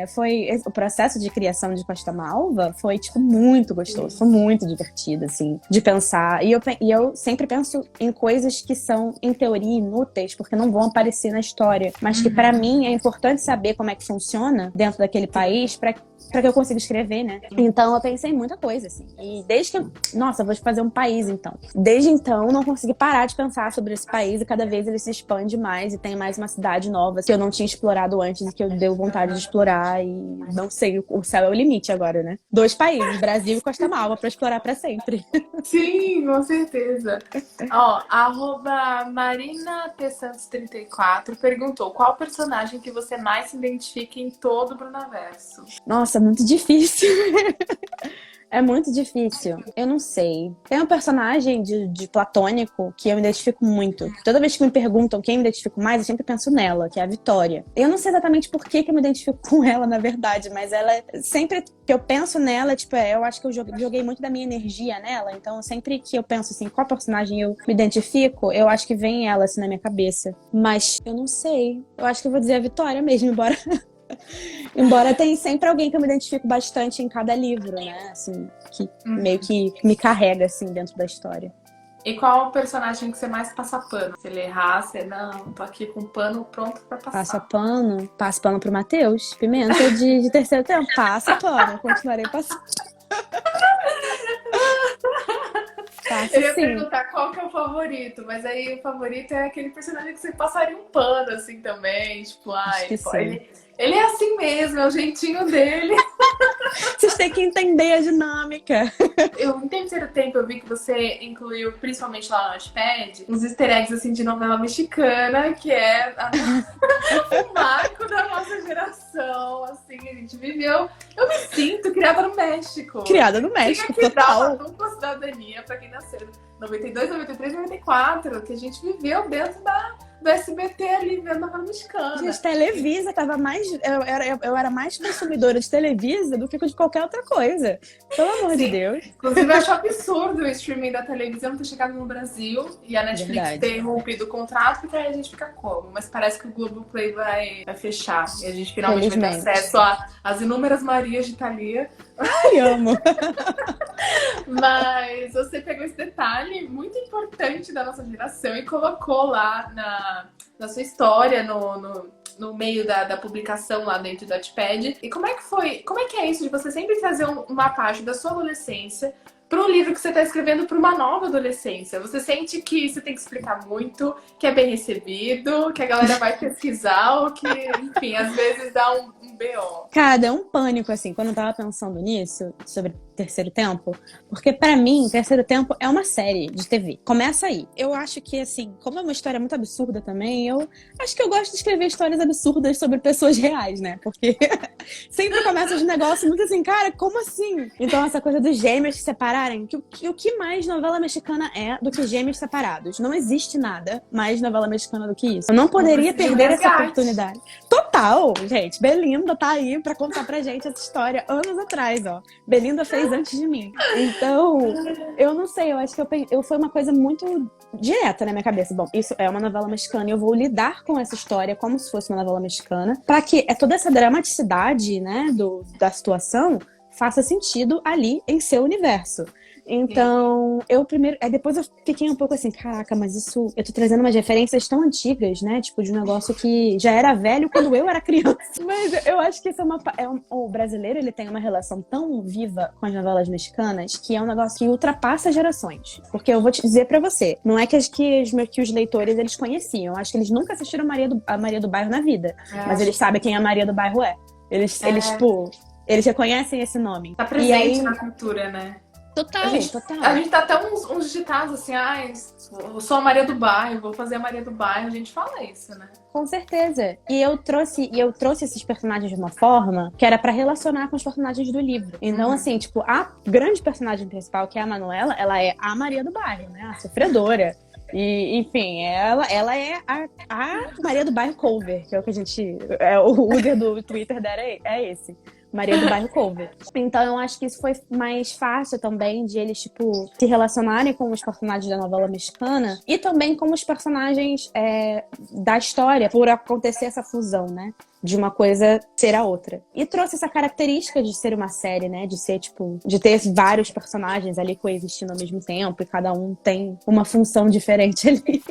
Speaker 2: O processo de criação de Costa Malva foi, tipo, muito gostoso. Foi muito divertido, assim, de pensar. E eu sempre penso em coisas que são, em teoria, inúteis, porque não vão aparecer na história. Mas que, pra mim, é importante saber como é que funciona dentro daquele país pra que eu consiga escrever, né? Então, eu pensei em muita coisa, assim. E desde que nossa, vou fazer um país, então. Desde então, não consegui parar de pensar sobre esse país e cada vez ele se expande mais e tem mais uma cidade nova que eu não tinha explorado antes e que eu deu vontade de explorar e não sei, o céu é o limite agora, né? 2 países, Brasil e Costa Malva, pra explorar pra sempre.
Speaker 1: Sim, com certeza. Ó, @MarinaTSantos34 perguntou qual personagem que você mais se identifica em todo o Brunaverso?
Speaker 2: Nossa, muito difícil. É muito difícil. Eu não sei. Tem um personagem de Platônico que eu me identifico muito. Toda vez que me perguntam quem me identifico mais, eu sempre penso nela, que é a Vitória. Eu não sei exatamente por que eu me identifico com ela, na verdade, mas ela, sempre que eu penso nela, tipo, eu acho que eu joguei muito da minha energia nela, então sempre que eu penso assim, qual personagem eu me identifico, eu acho que vem ela, assim, na minha cabeça. Mas eu não sei. Eu acho que eu vou dizer a Vitória mesmo, embora tenha sempre alguém que eu me identifico bastante em cada livro, né? Assim, que meio que me carrega, assim, dentro da história.
Speaker 1: E qual o personagem que você mais passa pano? Se ele errar, você não, tô aqui com o pano pronto pra passar.
Speaker 2: Passo pano pro Matheus. Pimenta de terceiro tempo. Passa pano, continuarei passando.
Speaker 1: Eu ia perguntar qual que é o favorito, mas aí o favorito é aquele personagem que você passaria um pano, assim, também. Tipo, ele é assim mesmo, é o jeitinho dele.
Speaker 2: Vocês têm que entender a dinâmica.
Speaker 1: Em terceiro tempo eu vi que você incluiu, principalmente lá no Notepad, uns easter eggs, assim, de novela mexicana, que é o marco da nossa geração, assim, a gente viveu. Eu me sinto criada no México.
Speaker 2: Criada no México,
Speaker 1: tinha que
Speaker 2: total.
Speaker 1: dar uma dupla cidadania pra quem nasceu 92, 93, 94, que a gente viveu dentro do SBT ali, vendo novela mexicana.
Speaker 2: Gente, Televisa tava mais... Eu era mais consumidora de Televisa do que de qualquer outra coisa. Pelo amor de Deus.
Speaker 1: Inclusive, eu acho absurdo o streaming da televisão ter chegado no Brasil e a Netflix ter rompido o contrato, porque aí a gente fica como? Mas parece que o Globoplay vai fechar. E a gente finalmente vai ter acesso às inúmeras Marias de Thalia.
Speaker 2: Ai, amo!
Speaker 1: Mas você pegou esse detalhe muito importante da nossa geração e colocou lá na sua história, no meio da publicação lá dentro do Notepad. E como é que foi? Como é que é isso de você sempre trazer uma parte da sua adolescência para o livro que você está escrevendo para uma nova adolescência? Você sente que você tem que explicar muito, que é bem recebido, que a galera vai pesquisar, ou que, enfim, às vezes dá um BO?
Speaker 2: Cara, é um pânico, assim, quando eu tava pensando nisso, sobre Terceiro Tempo, porque pra mim, Terceiro Tempo é uma série de TV. Começa aí. Eu acho que, assim, como é uma história muito absurda também, eu acho que eu gosto de escrever histórias absurdas sobre pessoas reais, né? Porque sempre começa os negócios muito assim, cara, como assim? Então, essa coisa dos gêmeos se separarem, o que mais novela mexicana é do que gêmeos separados? Não existe nada mais novela mexicana do que isso. Eu não poderia perder essa oportunidade. Total, gente. Belinda tá aí pra contar pra gente essa história anos atrás, ó. Belinda fez antes de mim. Então, eu não sei, eu acho que eu foi uma coisa muito direta na minha cabeça. Bom, isso é uma novela mexicana e eu vou lidar com essa história como se fosse uma novela mexicana, pra que toda essa dramaticidade, né, da situação faça sentido ali em seu universo. Então, depois eu fiquei um pouco assim, caraca, mas isso, eu tô trazendo umas referências tão antigas, né? Tipo, de um negócio que já era velho quando eu era criança. Mas eu acho que isso o brasileiro, ele tem uma relação tão viva com as novelas mexicanas que é um negócio que ultrapassa gerações. Porque eu vou te dizer pra você, não é que os leitores, eles conheciam. Eu acho que eles nunca assistiram a Maria do Bairro na vida. Mas eles sabem quem a Maria do Bairro é. Eles reconhecem esse nome.
Speaker 1: Tá presente na cultura, né?
Speaker 2: Total.
Speaker 1: A gente tá até uns ditados assim, eu sou a Maria do Bairro, vou fazer a Maria do Bairro, a gente fala isso, né?
Speaker 2: Com certeza. E eu trouxe esses personagens de uma forma que era pra relacionar com os personagens do livro. Então, assim, tipo, a grande personagem principal, que é a Manuela, ela é a Maria do Bairro, né? A sofredora. E, enfim, ela é a Maria do Bairro Cover, que é o que a gente... o user do Twitter dela é esse. Maria do Bairro Cover. Então eu acho que isso foi mais fácil também de eles, tipo, se relacionarem com os personagens da novela mexicana e também com os personagens da história, por acontecer essa fusão, né? De uma coisa ser a outra. E trouxe essa característica de ser uma série, né? De ser, tipo, de ter vários personagens ali coexistindo ao mesmo tempo e cada um tem uma função diferente ali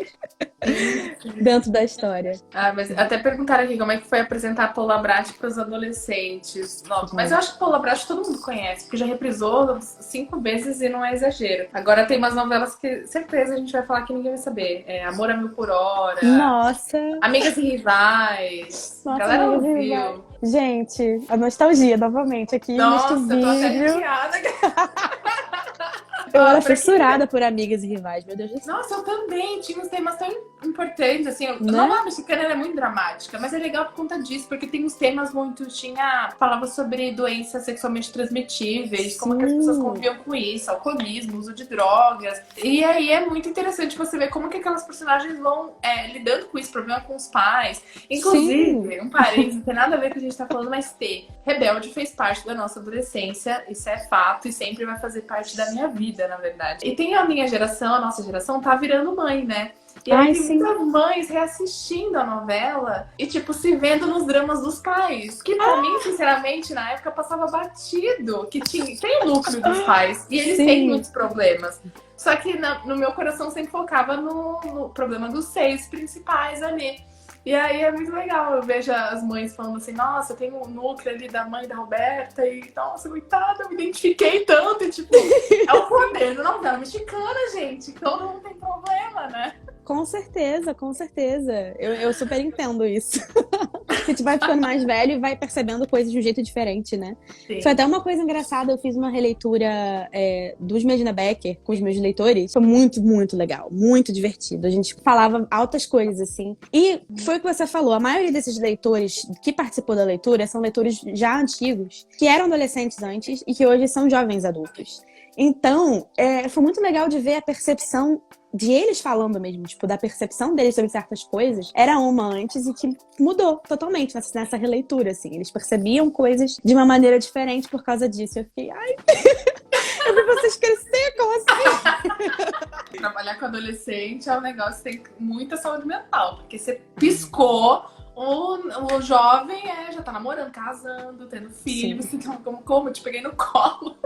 Speaker 2: dentro da história.
Speaker 1: Mas até perguntaram aqui como é que foi apresentar a Paula Abrat para os adolescentes. Mas eu acho que Paula Abrat todo mundo conhece, porque já reprisou 5 vezes e não é exagero. Agora tem umas novelas que certeza a gente vai falar que ninguém vai saber. Amor a Mil por Hora.
Speaker 2: Nossa!
Speaker 1: Amigas e Rivais.
Speaker 2: Nossa,
Speaker 1: Galera ouviu.
Speaker 2: Gente, a nostalgia novamente aqui
Speaker 1: Nossa,
Speaker 2: neste
Speaker 1: eu tô até
Speaker 2: vídeo.
Speaker 1: arrepiada.
Speaker 2: Eu era fissurada por Amigas e Rivais, meu Deus do céu.
Speaker 1: Nossa, eu também. Tinha uns temas tão importantes, assim. A
Speaker 2: Né?
Speaker 1: novela mexicana é muito dramática, mas é legal por conta disso, porque tem uns temas muito... Falava sobre doenças sexualmente transmitíveis, como que as pessoas conviviam com isso, alcoolismo, uso de drogas. E aí é muito interessante você ver como que aquelas personagens vão lidando com esse problema com os pais. Inclusive, um parênteses, não tem nada a ver com o que a gente tá falando, mas Rebelde fez parte da nossa adolescência, isso é fato, e sempre vai fazer parte da minha vida, na verdade. E tem a minha geração, a nossa geração, tá virando mãe, né? E aí tem muitas mães reassistindo a novela e, tipo, se vendo nos dramas dos pais. Que pra mim, sinceramente, na época passava batido. Que tem o núcleo dos pais. E eles têm muitos problemas. Só que no meu coração sempre focava no problema dos 6 principais ali. E aí é muito legal, eu vejo as mães falando assim, nossa, tem um núcleo ali da mãe da Roberta e, nossa, coitada, eu me identifiquei tanto. E, tipo, é o poder da novela mexicana, gente. Todo mundo tem problema, né?
Speaker 2: Com certeza, com certeza. Eu super entendo isso. A gente vai ficando mais velho e vai percebendo coisas de um jeito diferente, né?
Speaker 1: Sim.
Speaker 2: Foi até uma coisa engraçada, eu fiz uma releitura dos Medina Becker com os meus leitores. Foi muito, muito legal, muito divertido. A gente falava altas coisas, assim. E foi o que você falou, a maioria desses leitores que participou da leitura são leitores já antigos, que eram adolescentes antes e que hoje são jovens adultos. Então, foi muito legal de ver a percepção de eles falando mesmo, tipo, da percepção deles sobre certas coisas, era uma antes e que mudou totalmente nessa releitura, assim. Eles percebiam coisas de uma maneira diferente por causa disso. Eu fiquei, ai, eu vi vocês crescer, como assim?
Speaker 1: Trabalhar com adolescente é um negócio que tem muita saúde mental, porque você piscou, o jovem já tá namorando, casando, tendo filhos. Então, como eu te peguei no colo.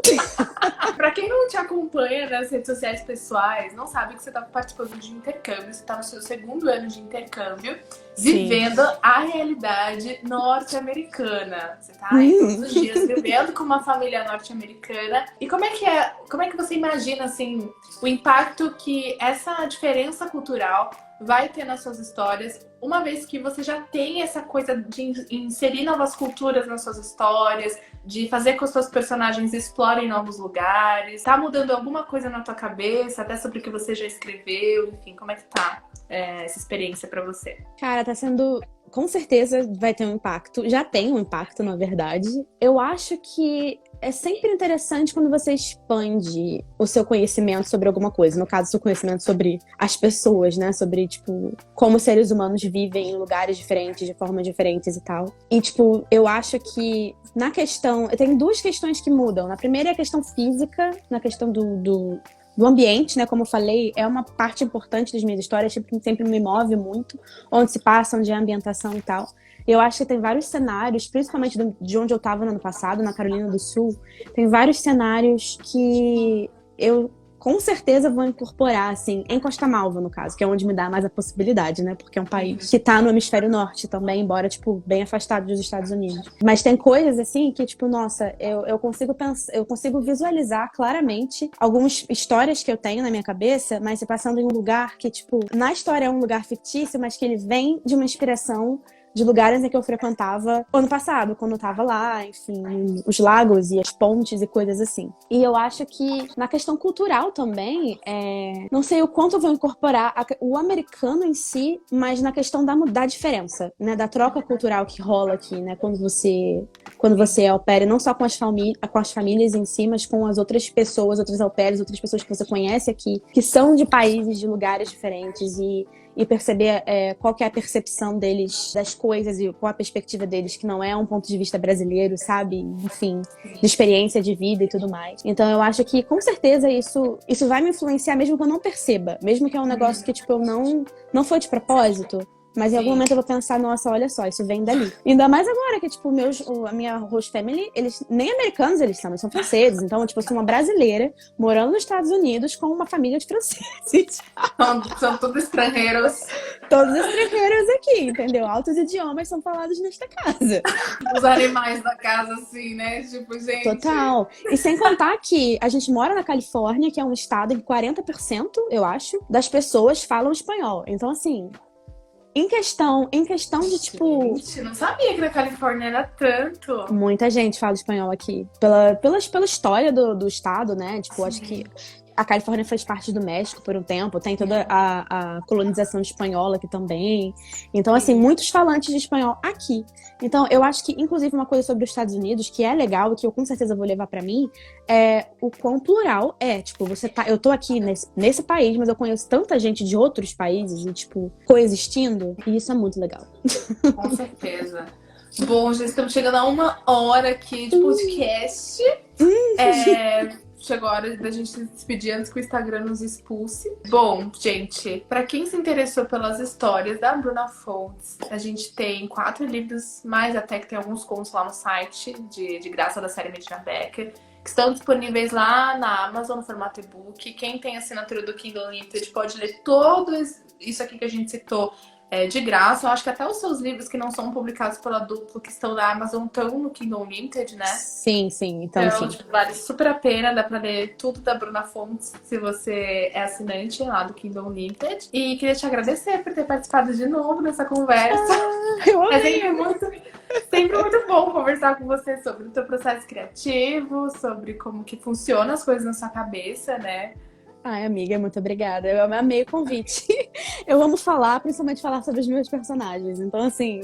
Speaker 1: Pra quem não te acompanha nas redes sociais pessoais, não sabe que você tá participando de intercâmbio. Você tá no seu segundo ano de intercâmbio, vivendo a realidade norte-americana. Você tá aí todos os dias vivendo com uma família norte-americana. E como é que você imagina, assim, o impacto que essa diferença cultural vai ter nas suas histórias, uma vez que você já tem essa coisa de inserir novas culturas nas suas histórias, de fazer com que os seus personagens explorem novos lugares? Tá mudando alguma coisa na tua cabeça, até sobre o que você já escreveu? Enfim, como é que tá essa experiência pra você?
Speaker 2: Cara, tá sendo... Com certeza vai ter um impacto. Já tem um impacto, na verdade. Eu acho que é sempre interessante quando você expande o seu conhecimento sobre alguma coisa. No caso, o seu conhecimento sobre as pessoas, né? Sobre, tipo, como seres humanos vivem em lugares diferentes, de formas diferentes e tal. E, tipo, eu acho que na questão... Tem duas questões que mudam. Na primeira é a questão física, na questão do ambiente, né? Como eu falei, é uma parte importante das minhas histórias, sempre me move muito, onde se passa, onde é a ambientação e tal. Eu acho que tem vários cenários, principalmente de onde eu estava no ano passado, na Carolina do Sul, tem vários cenários que eu com certeza vou incorporar, assim, em Costa Malva, no caso, que é onde me dá mais a possibilidade, né? Porque é um país que tá no hemisfério norte também, embora, tipo, bem afastado dos Estados Unidos. Mas tem coisas, assim, que, tipo, nossa, eu consigo pensar, eu consigo visualizar claramente algumas histórias que eu tenho na minha cabeça, mas se passando em um lugar que, tipo, na história é um lugar fictício, mas que ele vem de uma inspiração de lugares em que eu frequentava ano passado, quando eu tava lá, enfim, os lagos e as pontes e coisas assim. E eu acho que na questão cultural também, não sei o quanto eu vou incorporar o americano em si, mas na questão da diferença, né, da troca cultural que rola aqui, né, quando você é au pair, não só com as famílias em si, mas com as outras pessoas, outros au pairs, outras pessoas que você conhece aqui, que são de países, de lugares diferentes e perceber qual que é a percepção deles das coisas e qual a perspectiva deles, que não é um ponto de vista brasileiro, sabe? Enfim, de experiência de vida e tudo mais. Então eu acho que, com certeza, isso vai me influenciar, mesmo que eu não perceba. Mesmo que é um negócio que, tipo, eu não foi de propósito. Mas em algum momento eu vou pensar, nossa, olha só, isso vem dali. Ainda mais agora que, tipo, a minha host family, eles nem americanos eles são franceses. Então, tipo, eu sou uma brasileira morando nos Estados Unidos com uma família de franceses.
Speaker 1: São todos estrangeiros.
Speaker 2: Todos estrangeiros aqui, entendeu? Altos idiomas são falados nesta casa.
Speaker 1: Os animais da casa, assim, né? Tipo, gente...
Speaker 2: Total. E sem contar que a gente mora na Califórnia, que é um estado em que 40%, eu acho, das pessoas falam espanhol. Então, assim... Em questão de, tipo...
Speaker 1: Gente, não sabia que na Califórnia era tanto.
Speaker 2: Muita gente fala espanhol aqui. Pela história do estado, né? Tipo, acho que a Califórnia fez parte do México por um tempo. Tem toda a colonização espanhola aqui também. Então, assim, muitos falantes de espanhol aqui. Então, eu acho que, inclusive, uma coisa sobre os Estados Unidos que é legal e que eu com certeza vou levar pra mim é o quão plural é. Tipo, eu tô aqui nesse país, mas eu conheço tanta gente de outros países e, tipo, coexistindo. E isso é muito legal.
Speaker 1: Com certeza. Bom, já estamos chegando a 1 hora aqui de podcast. Chegou a hora da gente se despedir antes que o Instagram nos expulse. Bom, gente, pra quem se interessou pelas histórias da Bruna Fontes, a gente tem 4 livros, mais até que tem alguns contos lá no site de graça da série Medina Becker, que estão disponíveis lá na Amazon no formato e-book. Quem tem assinatura do Kindle Unlimited pode ler todo isso aqui que a gente citou de graça. Eu acho que até os seus livros que não são publicados pela Duplo, que estão na Amazon, estão no Kindle Unlimited, né?
Speaker 2: Sim. Então,
Speaker 1: tipo, vale super a pena, dá pra ler tudo da Bruna Fontes se você é assinante lá do Kindle Unlimited. E queria te agradecer por ter participado de novo nessa conversa.
Speaker 2: eu amei.
Speaker 1: Sempre muito bom conversar com você sobre o teu processo criativo, sobre como que funcionam as coisas na sua cabeça, né?
Speaker 2: Ai, amiga, muito obrigada. Eu amei o convite. Eu amo falar, principalmente falar sobre os meus personagens. Então, assim...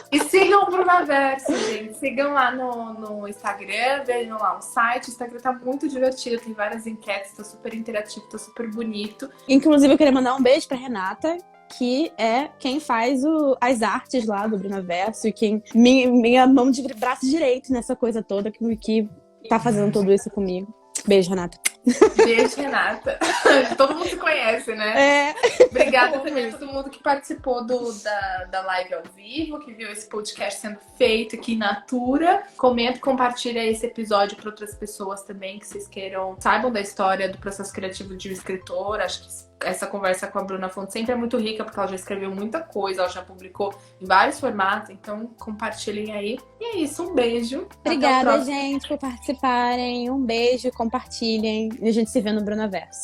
Speaker 1: E sigam o Brunaverso, gente. Sigam lá no Instagram, vejam lá o site. O Instagram tá muito divertido, tem várias enquetes, tá super interativo, tá super bonito.
Speaker 2: Inclusive, eu queria mandar um beijo pra Renata, que é quem faz as artes lá do Brunaverso e quem minha mão de braço direito nessa coisa toda que tá fazendo tudo isso comigo. Beijo, Renata.
Speaker 1: Beijo, Renata. Todo mundo se conhece, né?
Speaker 2: É.
Speaker 1: Obrigada também a todo mundo que participou da live ao vivo, que viu esse podcast sendo feito aqui na Natura. Comenta e compartilha esse episódio para outras pessoas também que vocês queiram, saibam da história do processo criativo de um escritor. Acho que essa conversa com a Bruna Fonte sempre é muito rica, porque ela já escreveu muita coisa, ela já publicou em vários formatos, então compartilhem aí. E é isso, um beijo.
Speaker 2: Obrigada, gente, por participarem. Um beijo, compartilhem. E a gente se vê no Brunaverso.